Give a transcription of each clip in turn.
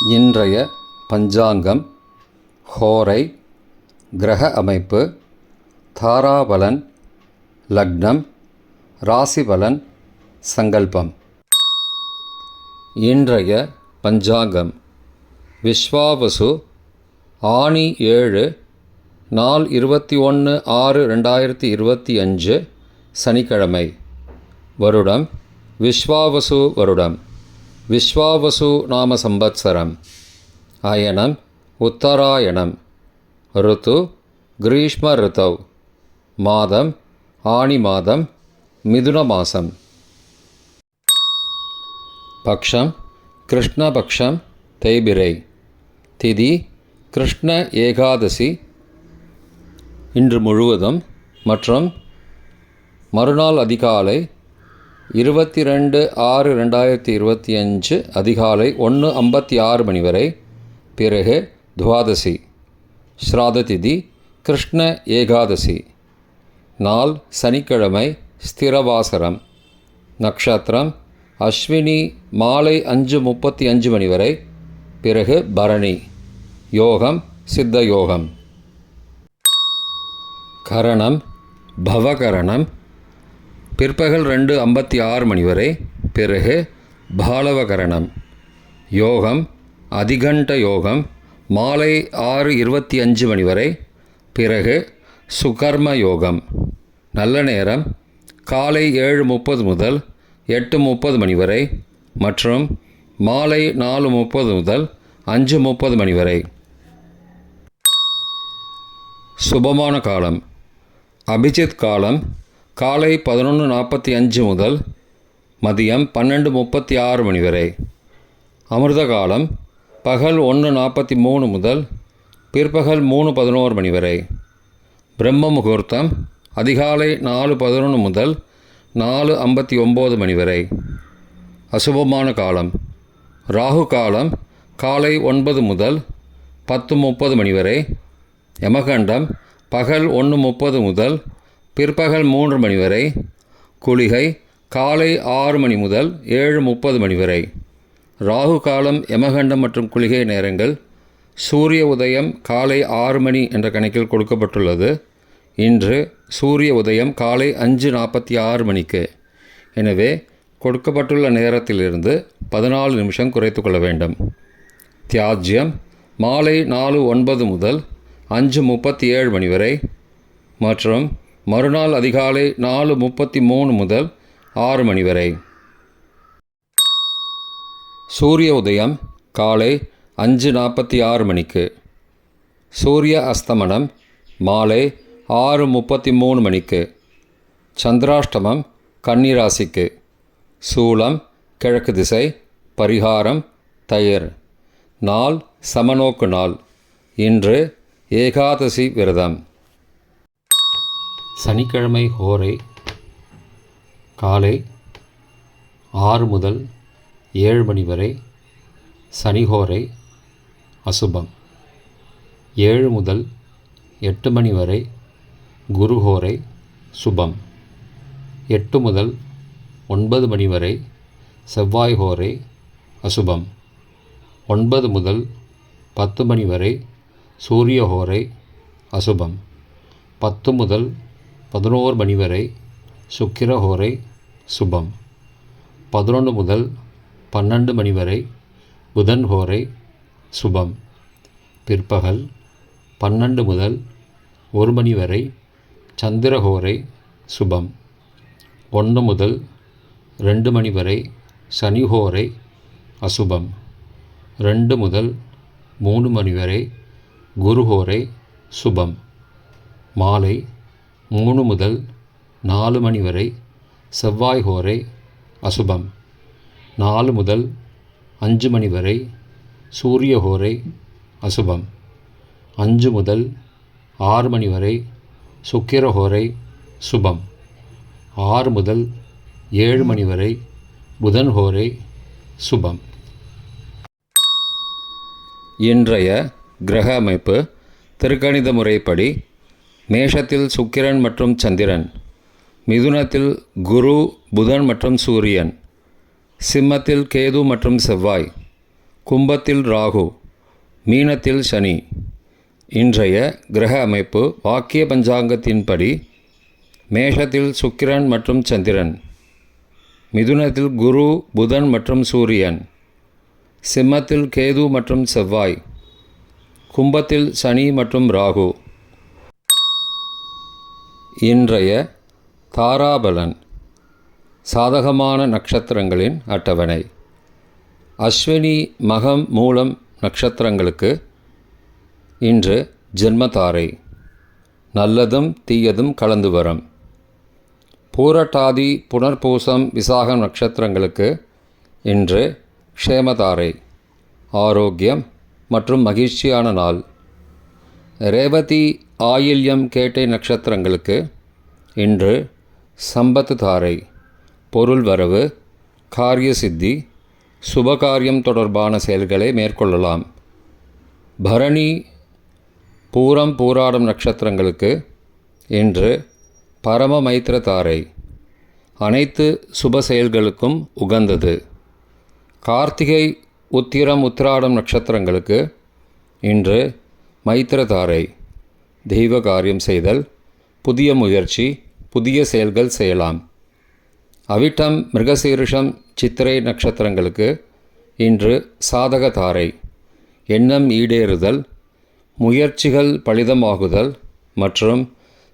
இன்றைய பஞ்சாங்கம், ஹோரை, கிரக அமைப்பு, தாராபலன், லக்னம், ராசிபலன், சங்கல்பம். இன்றைய பஞ்சாங்கம் விஸ்வாவசு, ஆனி 7, நாள் 21/6/2025, சனிக்கிழமை. வருடம் விஸ்வாவசு வருடம். விஸ்வாவசு நாம சம்பத்சரம். அயனம் உத்தராயணம். ருத்து கிரீஷ்ம ருத்தவ். மாதம் ஆனி மாதம், மிதுன மாதம். பக்ஷம் கிருஷ்ணபக்ஷம், தேய்பிரை. திதி கிருஷ்ண ஏகாதசி இன்று முழுவதும் மற்றும் மறுநாள் அதிகாலை 22/6/2025 அதிகாலை 1:56 மணி வரை. பிறகு துவாதசி. ஸ்ராத திதி கிருஷ்ண ஏகாதசி. நாள் சனிக்கிழமை, ஸ்திரவாசரம். நக்ஷத்திரம் அஸ்வினி மாலை 5:35 மணி வரை. பிறகு பரணி. யோகம் சித்த யோகம். கரணம் பவகரணம். பிற்பகல் 2:56 மணி வரை. பிறகு பாலவகரணம். யோகம் அதிகண்ட யோகம் மாலை 6:25 மணி வரை. பிறகு சுகர்ம யோகம். நல்ல நேரம் காலை 7:30 முதல் 8:30 மணி வரை மற்றும் மாலை 4:30 முதல் 5:30 மணி வரை. சுபமான காலம் அபிஜித் காலம் காலை 11:45 முதல் மதியம் 12:36 மணி வரை. அமிர்த காலம் பகல் 1:43 முதல் பிற்பகல் 3:11 மணி வரை. பிரம்ம முகூர்த்தம் அதிகாலை 4:11 முதல் 4:59 மணி வரை. அசுபமான காலம் ராகு காலம் காலை 9 முதல் 10:30 மணி வரை. யமகண்டம் பகல் 1:30 முதல் பிற்பகல் 3 மணி வரை. குளிகை காலை 6 மணி முதல் 7:30 மணி வரை. ராகு காலம், யமகண்டம் மற்றும் குளிகை நேரங்கள். சூரிய உதயம் காலை 6 மணி என்ற கணக்கில் கொடுக்கப்பட்டுள்ளது. இன்று சூரிய உதயம் காலை 5:46 மணிக்கு. எனவே கொடுக்கப்பட்டுள்ள நேரத்திலிருந்து 14 நிமிஷம் குறைத்து கொள்ள வேண்டும். தியாஜ்யம் மாலை 4:09 முதல் 5:37 மணி வரை மற்றும் மறுநாள் அதிகாலை 4:33 முதல் 6 மணி வரை. சூரிய உதயம் காலை 5:46 மணிக்கு. சூரிய அஸ்தமனம் மாலை 6:33 மணிக்கு. சந்திராஷ்டமம் கன்னிராசிக்கு. சூலம் கிழக்கு திசை. பரிகாரம் தயிர். நாள் சமநோக்கு நாள். இன்று ஏகாதசி விரதம். சனிக்கிழமை ஹோரை காலை 6 முதல் 7 மணி வரை. சனிஹோரை அசுபம். 7 முதல் 8 மணி வரை. குருஹோரை சுபம். 8 முதல் 9 மணி வரை. செவ்வாய் ஹோரை அசுபம். 9 முதல் 10 மணி வரை. சூரிய ஹோரை அசுபம். 10 முதல் 11 மணி வரை. சுக்கிர ஹோரை சுபம். 11 முதல் 12 மணி வரை. புதன் ஹோரை சுபம். பிற்பகல் 12 முதல் 1 மணி வரை. சந்திர ஹோரை சுபம். 1 முதல் 2 மணி வரை. சனி ஹோரை அசுபம். 2 முதல் 3 மணி வரை. குரு ஹோரை சுபம். மாலை 3 முதல் 4 மணி வரை. செவ்வாய் ஹோரை அசுபம். 4 முதல் 5 மணி வரை. சூரிய ஹோரை அசுபம். 5 முதல் 6 மணி வரை. சுக்கிர ஹோரை சுபம். 6 முதல் 7 மணி வரை. புதன் ஹோரை சுபம். இன்றைய கிரக அமைப்பு திருக்கணித முறைப்படி மேஷத்தில் சுக்கிரன் மற்றும் சந்திரன், மிதுனத்தில் குரு, புதன் மற்றும் சூரியன், சிம்மத்தில் கேது மற்றும் செவ்வாய், கும்பத்தில் ராகு, மீனத்தில் சனி. இன்றைய கிரக அமைப்பு வாக்கிய பஞ்சாங்கத்தின்படி மேஷத்தில் சுக்கிரன் மற்றும் சந்திரன், மிதுனத்தில் குரு, புதன் மற்றும் சூரியன், சிம்மத்தில் கேது மற்றும் செவ்வாய், கும்பத்தில் சனி மற்றும் ராகு. இன்றைய தாராபலன். சாதகமான நட்சத்திரங்களின் அட்டவணை. அஸ்வினி, மகம், மூலம் நட்சத்திரங்களுக்கு இன்று ஜென்மதாரை. நல்லதும் தீயதும் கலந்து வரும். பூரட்டாதி, புனர்பூசம், விசாகம் நட்சத்திரங்களுக்கு இன்று க்ஷேமதாரை, ஆரோக்கியம் மற்றும் மகிழ்ச்சியான நாள். ரேவதி, ஆயில்யம், கேட்டை நட்சத்திரங்களுக்கு இன்று சம்பத்து தாரை, பொருள் வரவு, காரிய சித்தி, சுபகாரியம் தொடர்பான செயல்களை மேற்கொள்ளலாம். பரணி, பூரம், பூராடம் நட்சத்திரங்களுக்கு இன்று பரம மைத்திர தாரை, அனைத்து சுப செயல்களுக்கும் உகந்தது. கார்த்திகை, உத்திரம், உத்திராடம் நட்சத்திரங்களுக்கு இன்று மைத்திர தாரை, தெய்வ காரியம் செய்தல், புதிய முயற்சி, புதிய செயல்கள் செய்யலாம். அவிட்டம், மிருகசீரிஷம், சித்திரை நட்சத்திரங்களுக்கு இன்று சாதக தாரை, எண்ணம் ஈடேறுதல், முயற்சிகள் பலிதமாகுதல் மற்றும்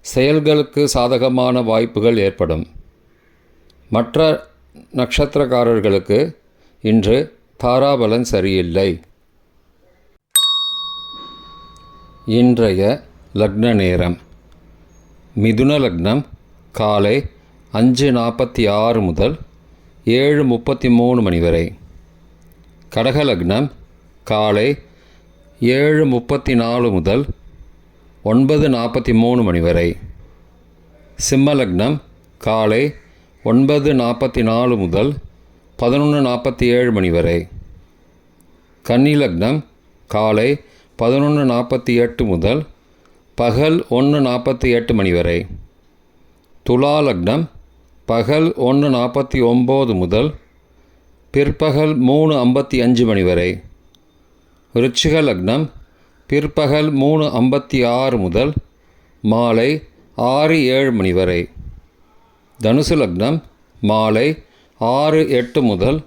செயல்களுக்கு சாதகமான வாய்ப்புகள் ஏற்படும். மற்ற நட்சத்திரக்காரர்களுக்கு இன்று தாராபலன் சரியில்லை. இன்றைய லக்ன நேரம். மிதுன லக்னம் காலை 5:46 முதல் 7:33 மணி வரை. கடக லக்னம் காலை 7:34 முதல் 9:43 மணி வரை. சிம்ம லக்னம் காலை 9:44 முதல் 11:47 மணி வரை. கன்னி லக்னம் காலை 11:48 முதல் பகல் 1:48 மணி வரை. துலா லக்னம் பகல் 1:49 முதல் பிற்பகல் 3:55 மணி வரை. விருச்சிக லக்னம் பிற்பகல் 3:56 முதல் மாலை 6:07 மணி வரை. தனுசு லக்னம் மாலை 6:08 முதல்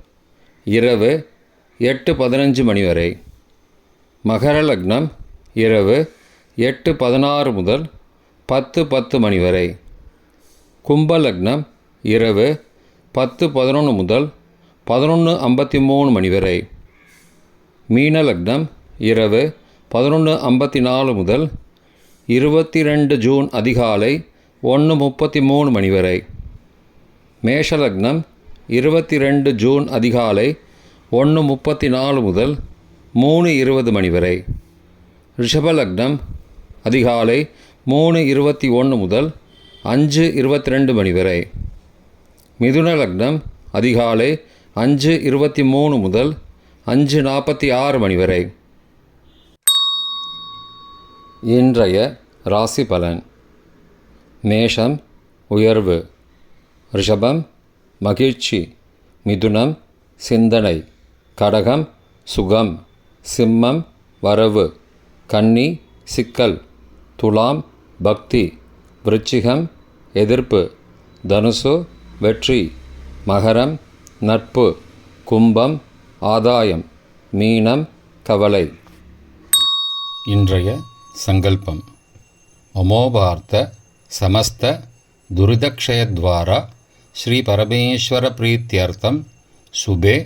இரவு 8:15 மணி வரை. மகர லக்னம் இரவு 8:16 முதல் 10:10 மணி வரை. கும்ப லக்னம் இரவு 10:11 முதல் 11:53 மணி வரை. மீன லக்னம் இரவு 11:54 முதல் 22 ஜூன் அதிகாலை 1:33 மணி வரை. மேஷ லக்னம் 22 ஜூன் அதிகாலை 1:34 முதல் 3:20 மணி வரை. ரிஷப லக்னம் அதிகாலை 3:21 முதல் 5:22 மணி வரை. மிதுன லக்னம் அதிகாலை 5:23 முதல் 5:46 மணி வரை. இன்றைய ராசி பலன். மேஷம் உயர்வு, ரிஷபம் மகிழ்ச்சி, மிதுனம் சிந்தனை, கடகம் சுகம், சிம்மம் வரவு, கன்னி சிக்கல், துலாம் பக்தி, விருச்சிகம் எதிர்ப்பு, தனுசு வெற்றி, மகரம் நட்பு, கும்பம் ஆதாயம், மீனம் கவலை. இன்றைய சங்கல்பம். அமோபார்த்த சமஸ்த துரிதக்ஷயத்வாரா ஸ்ரீ பரமேஸ்வர பிரீத்யர்த்தம் சுபே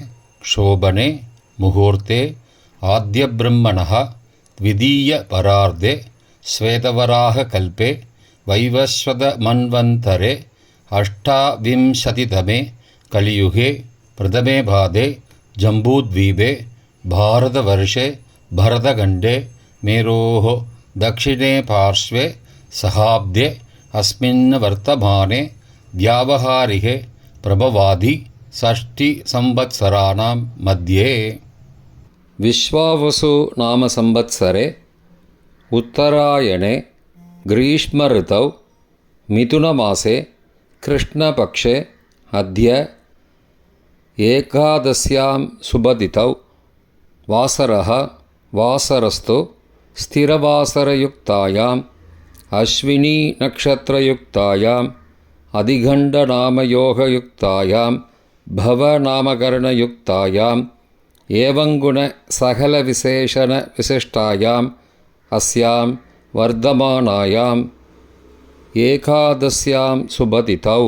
க்ஷோபனே முகூர்த்தே ஆத்ய பிரம்மணः த்விதீய பரார்த்தே ஸ்வேதவராக கல்பே வைவஸ்வத மன்வந்தரே அஷ்டாவிம்சதிதமே கலியுகே பிரதமே பாதே ஜம்பூத்வீபே பாரதவர்ஷே பரதகண்டே மேரோः தக்ஷிணே பார்ஷ்வே சகாப்தே அஸ்மின் வர்த்தமானே வியாவஹாரிகே பிரபவாதி षष्टि संवत्सराणां मध्ये. विश्वावसु नाम संवत्सरे उत्तरायणे ग्रीष्म ऋतौ मिथुनमासे कृष्णपक्षे अद्य एकादश्यां शुभतिथौ वासरः वासरस्तु स्थिरवासरयुक्तायाम् अश्विनीनक्षत्रयुक्तायाम् अधिगण्डनामयोगयुक्तायां भवनामकरणयुक्तायाम् एवङ्गुणसकलविशेषणविशिष्टायाम् अस्यां वर्धमानायाम् एकादश्यां सुबतितौ